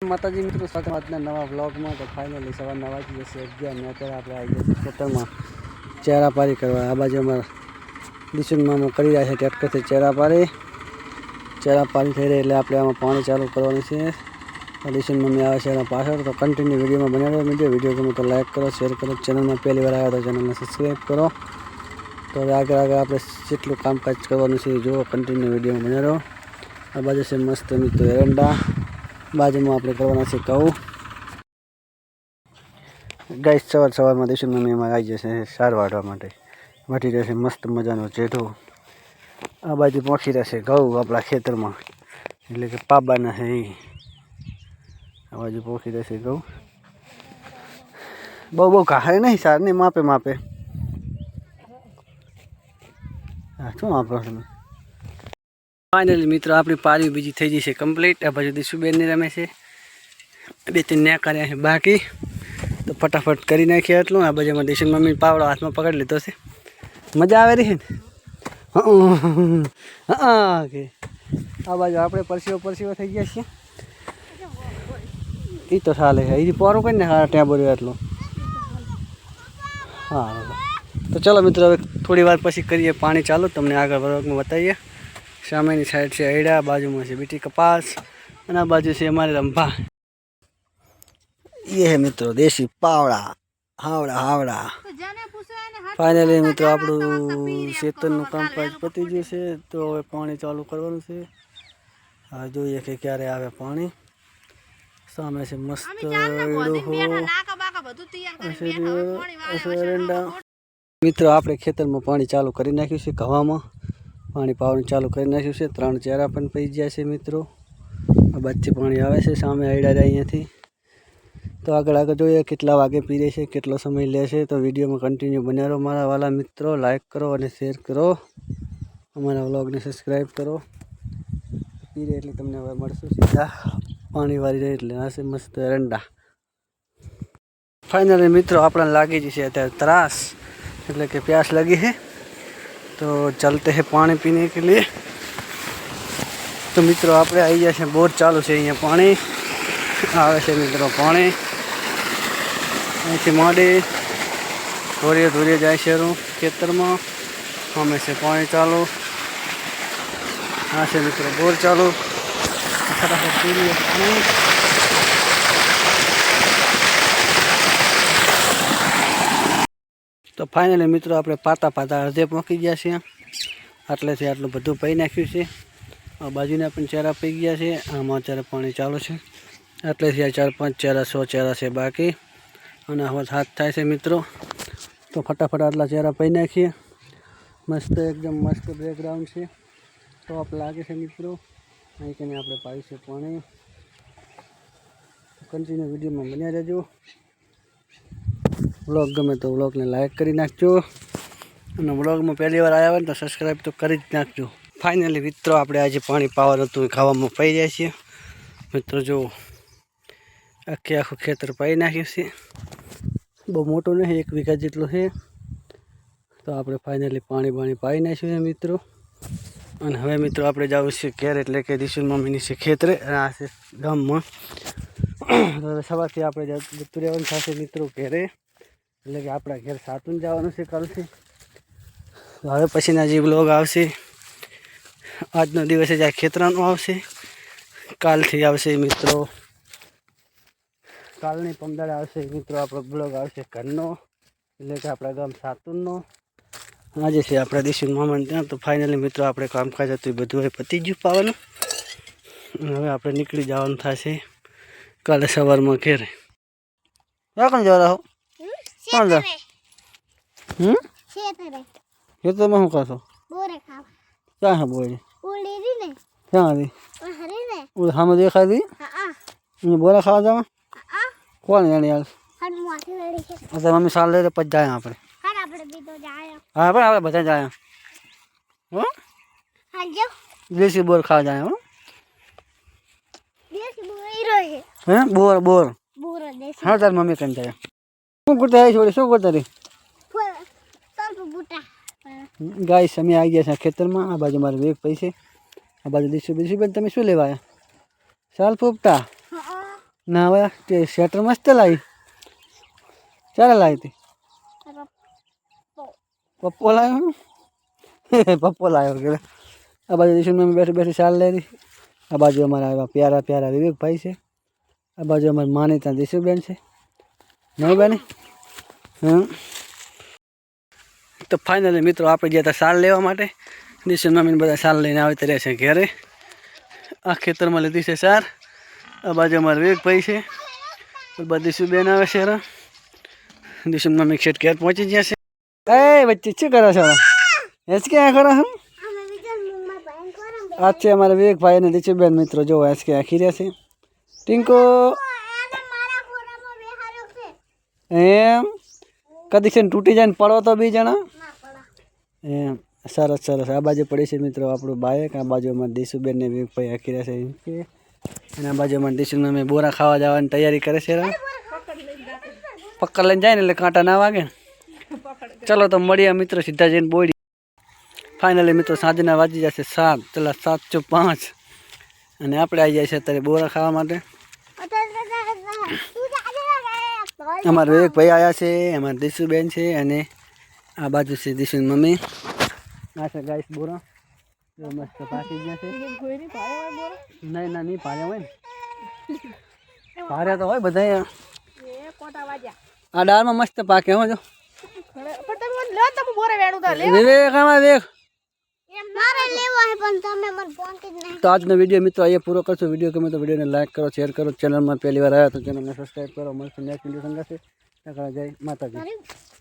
માતાજી મિત્રો સાથે આજના નવા વ્લોગમાં તો ફાઇનલી સવારના વાગી જશે 11 ને અત્યારે આપણે આવી જશે ખેતરમાં ચેરાપારી કરવા। આ બાજુ અમારા દિશુનમાં કરી રહ્યા છે ટ્રેક્ટરથી ચેરાપારી થઈ રહી એટલે આપણે આમાં પાણી ચાલુ કરવાનું છે। દિશુન મમ્મી આવે છે એના પાછળ તો કન્ટિન્યુ વિડીયોમાં બનાવો। વિડીયો ગમે તો લાઈક કરો, શેર કરો, ચેનલમાં પહેલી વાર આવ્યા તો ચેનલને સબસ્ક્રાઈબ કરો। તો હવે આગળ આપણે જેટલું કામકાજ કરવાનું છે જો કન્ટિન્યુ વિડીયોમાં બનાવો। આ બાજુ છે મસ્ત મિત્રો એરંડા, બાજુમાં આપણે કરવાના છે ઘઉં। ગાઈસ સવારમાં દિશુન મમ્મી એમાં આવી જશે સાર વાઢવા માટે, વાટી રહેશે મસ્ત મજાનો જેઠો। આ બાજુ પહોંચી રહેશે ઘઉં આપણા ખેતરમાં એટલે કે પાબાના છે એ। આ બાજુ પહોંચી રહેશે ઘઉં, બહુ ઘાહે નહીં, સારની માપે હા શું વાપરો તમે। ફાઇનલી મિત્રો આપણી પારી બીજી થઈ જશે કમ્પ્લીટ। આ બાજુ દિશુબેનની રમે છે, 2-3 ન્યા કર્યા છે બાકી તો ફટાફટ કરી નાખીએ એટલું। આ બાજુમાં દિશુન મમ્મી પાવડો હાથમાં પકડી લીધો છે, મજા આવે રહી ને। હા કે આ બાજુ આપણે પરસીવો થઈ ગયા છીએ એ તો ચાલે છે, એ પોરું કરીને ત્યાં બોલ્યો એટલું। હા તો ચલો મિત્રો હવે થોડી વાર પછી કરીએ પાણી ચાલુ, તમને આગળ વર્ગમાં બતાવીએ। સામેની સાઈડ છે હૈડા, બાજુમાં છે બીટી કપાસ અને આ બાજુ છે અમારે રંભા। ये है મિત્રો દેશી પાવડા હાવડા। ફાઇનલી મિત્રો આપણું ખેતરનું કામકાજ પતી ગયું છે તો હવે પાણી ચાલુ કરવાનું છે। હા જોઈએ કે ક્યારે આવે પાણી। સામે છે મસ્ત મિત્રો આપણે ખેતરમાં પાણી ચાલુ કરી નાખ્યું છે, ઘવામાં પાણી પાવાનું ચાલુ કરી નાખ્યું છે। 3 ચેરા પણ પી ગયા છે મિત્રો, આ બાજુથી પાણી આવે છે, સામે આઈડા અહીંયાથી। તો આગળ જોઈએ કેટલા વાગે પી રહે છે, કેટલો સમય લેશે। તો વિડીયોમાં કન્ટિન્યુ બન્યા રહો મારા વાલા મિત્રો, લાઈક કરો અને શેર કરો, અમારા વ્લોગને સબસ્ક્રાઈબ કરો। પી રહે એટલે તમને હવે મળશું સીધા પાણી વાળી રહે એટલે હશે મસ્ત એરંડા। ફાઇનલી મિત્રો આપણને લાગી જશે અત્યારે ત્રાસ એટલે કે प्यास लगी है तो चलते हैं पानी पीने के लिए। तो મિત્રો આપણે આવી ગયા છે, બોર ચાલુ છે, અહીંયા પાણી આવે છે મિત્રો। પાણી અહીંથી માંડી ધોરીએ જાય છે ખેતરમાં, અમે છે પાણી ચાલુ। આ છે મિત્રો બોર ચાલુ, ફટાફટ પી લઈએ પાણી। તો ફાઇનલી મિત્રો આપણે પાતા અડધે પહોંચી ગયા છીએ, આટલેથી આટલું બધું પી નાખ્યું છે। આ બાજુના પણ ચેરા પી ગયા છે, આમાં અત્યારે પાણી ચાલુ છે, આટલેથી આ 4-5 ચેરા 100 ચેરા છે બાકી અને હવે હાથ થાય છે મિત્રો। તો ફટાફટ આટલા ચેરા પી નાખીએ। મસ્ત એકદમ મસ્ત બેકગ્રાઉન્ડ છે, ટોપ લાગે છે મિત્રો। અહીં કને આપણે પાયું છે પાણી। કન્ટિન્યુ વિડીયોમાં બન્યા રહેજો। વ્લોગ ગમે તો વ્લોગને લાઈક કરી નાખજો અને વ્લોગમાં પહેલી વાર આવ્યા હોય ને તો સબસ્ક્રાઈબ તો કરી જ નાખજો। ફાઇનલી મિત્રો આપણે આજે પાણી પાવાનું હતું ખાવામાં પાઈ રહ્યા છીએ મિત્રો। જો આખું ખેતર પાઈ નાખ્યું છે, બહુ મોટું નહીં, 1 વીઘા જેટલું છે। તો આપણે ફાઇનલી પાણી પાઈ નાખ્યું છે મિત્રો। અને હવે મિત્રો આપણે જવું છે ઘેર એટલે કે દિશુન મમ્મીની છે ખેતરે, આ છે ગામમાં। તો સવારથી આપણે જતું રહેવાનું થશે મિત્રો ઘેરે, એટલે કે આપણા ઘેર સાતુન જવાનું છે કાલથી। હવે પછીના જે બ્લોગ આવશે, આજનો દિવસ જ આ ખેતરાનો આવશે, કાલથી આવશે મિત્રો, કાલની 15 આવશે મિત્રો આપણો બ્લોગ આવશે ઘરનો, એટલે કે આપણા ગામ સાતુનનો। આજે છે આપણા દિશુન મામાને ત્યાં। તો ફાઇનલી મિત્રો આપણે કામકાજ હતું એ બધું હવે પતી ગયું પાવાનું, હવે આપણે નીકળી જવાનું થશે કાલે સવારમાં ઘેરે। ક્યાં જવા રહો? કોણ જા? ખેતરમાં શું કરશો? ક્યાં છે બોરી? ક્યાં હતી? સામે દેખાય હતી? અહીંયા બોરા ખાવા જવા? કોણ જાણે યાર? अच्छा मम्मी साल ले पच जाए यहाँ पर। हाँ पर आप बता जाए देसी बोर खा जाए हो हैं बोर हाँ तार मम्मी कन जाए શું કરતા રહી છોડી, શું કરતા રહી ગાઈસ? અમે આવી ગયા છે ખેતરમાં। આ બાજુ મારે વેગ પૈસે, આ બાજુ દિશુબેન તમે શું લેવા આવ્યા? સાલ ફૂપટા ના હવે તે સ્વેટર મસ્ત લાવી ચાલે લાવી હતી પપ્પો લાવ્યો પપ્પો લાવ્યો કે આ બાજુ દિશુમાં બેઠી બેઠી ચાલ લેરી આ બાજુ અમારા એવા પ્યારા પ્યારા વિવેકભાઈ છે આ બાજુ અમારી માની ત્યાં દિશુબેન છે નહીં બેન હા તો ફાઇનલી મિત્રો આપણે ગયા હતા સાલ લેવા માટે દિશુ મમ્મીને બધા સાલ લઈને આવતા રહે છે ઘરે આ ખેતરમાં લીધી છે સાર આ બાજુ અમારા વિવેકભાઈ છે બધા દિશુબેન આવે છે દિશુ મમ્મી ખેત ઘેર પહોંચી ગયા છે એ વચ્ચે શું કરો છો એસ ક્યાં કરો હમ આ છે અમારા વિવેકભાઈ અને દિશુબેન મિત્રો જો એસ કે આખી રહ્યા છે ટિંકો એમ કદી છે તૂટી જાય ને પડો તો બી જણા એમ સરસ સરસ આ બાજુ પડી છે મિત્રો આપણું બાઇક આ બાજુ અમારા દિશુબેન ને વિવેકભાઈ આખી રહ્યા છે અને આ બાજુ અમારા દિશુ અમે બોરા ખાવા જવાની તૈયારી કરે છે પક્કડ લઈને જાય ને એટલે કાંટા ના વાગે ચલો તો મળીએ મિત્રો સીધા જઈને બોડી ફાઇનલી મિત્રો સાંજના વાગી જશે 7 ચલા 7:05 અને આપણે આવી જાય છે અત્યારે બોરા ખાવા માટે અમારા વિવેકભાઈ આવ્યા છે અમારા દિશુબેન છે અને આ બાજુ છે દિશુની મમ્મી આ છે ગાઈસ બોરા મસ્ત પાકી ગયા છે નહીં ના નહીં ભાર્યા હોય ને ભાર્યા તો હોય બધા આ દાળમાં મસ્ત પાકે હો જો વિવેક આમાં વેખ તો આજનો વિડીયો મિત્રો અહીંયા પૂરો કરશો વિડીયો ગમે તો વિડીયોને લાઈક કરો શેર કરો ચેનલમાં પહેલી વાર આવ્યા તો ચેનલને સબસ્ક્રાઈબ કરો મળશે નેક્સ્ટ વિડીયો સંગાશે જય માતાજી